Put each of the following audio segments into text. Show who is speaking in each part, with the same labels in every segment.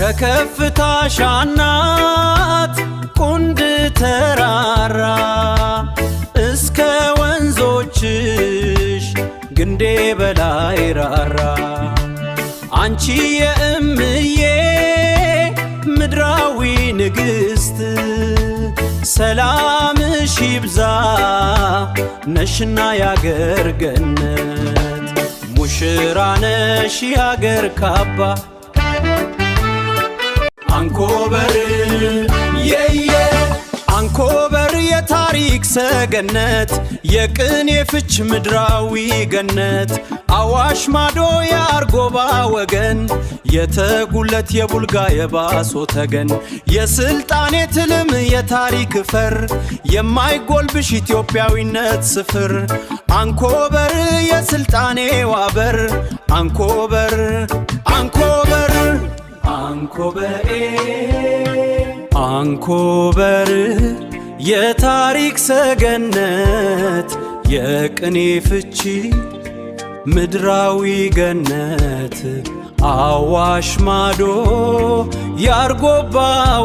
Speaker 1: ከከፍታሽ አናት ቁንድ ተራራ እስከ ወንዞችሽ ግንዴ በላይ ራራ አንቺ የእምዬ ምድራዊ ንግሥት ሰላምሽ ይብዛ ነሽና ያገር ገነት ሙሽራ ነሽ ያገር ካባ አንኮበር የየ አንኮበር የታሪክ ሰገነት የቅኔ ፍች ምድራዊ ገነት አዋሽ ማዶ የአርጎባ ወገን የተጉለት የቡልጋ የባሶ ተገን የስልጣኔ ትልም የታሪክ ፈር የማይጎልብሽ ኢትዮጵያዊነት ስፍር አንኮበር የስልጣኔ ዋበር አንኮበር አንኮበር አንኮበር አንኮበር የታሪክ ሰገነት የቅኔ ፍቺ ምድራዊ ገነት አዋሽ ማዶ ያርጎባ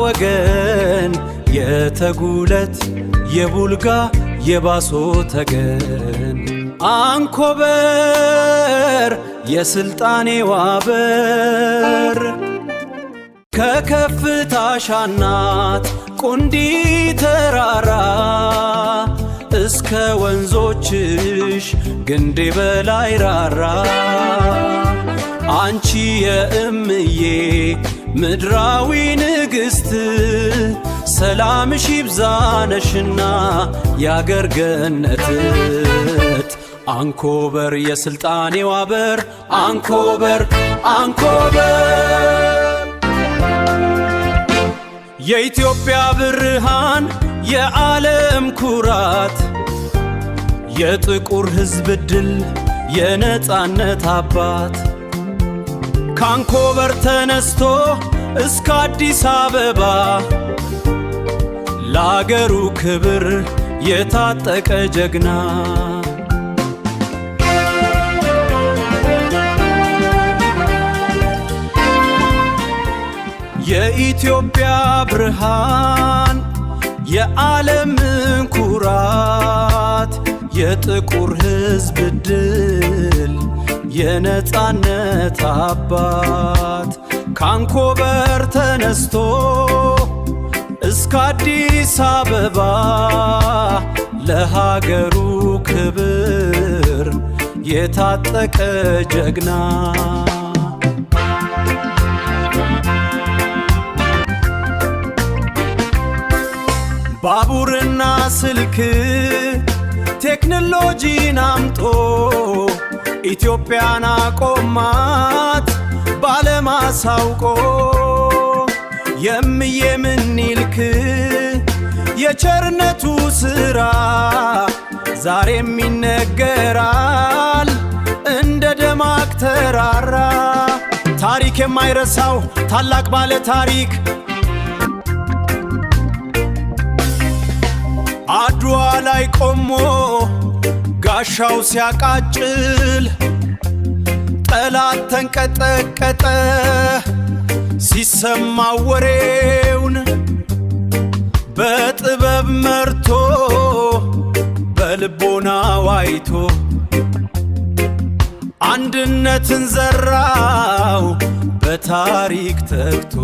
Speaker 1: ወገን የተጉለት የቡልጋ የባሶ ተገን አንኮበር የስልጣኔ ዋበር ከከፍታሽ አናት ቁንዲ ተራራ እስከ ወንዞችሽ ግንዴ በላይ ራራ አንቺ የእምዬ ምድራዊ ንግሥት ሰላምሽ ይብዛ ነሽና ያገር ገነት አንኮበር የስልጣኔ ዋበር አንኮበር አንኮበር የኢትዮጵያ ብርሃን የዓለም ኩራት የጥቁር ሕዝብ ድል የነጻነት አባት ካንኮበር ተነስቶ እስከ አዲስ አበባ ለአገሩ ክብር የታጠቀ ጀግና የኢትዮጵያ ብርሃን የዓለም ኩራት የጥቁር ሕዝብ ድል የነጻነት አባት ካንኮበር ተነስቶ እስከ አዲስ አበባ ለሀገሩ ክብር የታጠቀ ጀግና ባቡርና ስልክ ቴክኖሎጂን አምጦ ኢትዮጵያን አቆማት ባለም አሳውቆ የምዬ ምኒልክ የቸርነቱ ሥራ ዛሬም ይነገራል እንደ ደማቅ ተራራ ታሪክ የማይረሳው ታላቅ ባለ ታሪክ አድዋ ላይ ቆሞ ጋሻው ሲያቃጭል ጠላት ተንቀጠቀጠ ሲሰማ ወሬውን በጥበብ መርቶ በልቦናው አይቶ አንድነትን ዘራው በታሪክ ተግቶ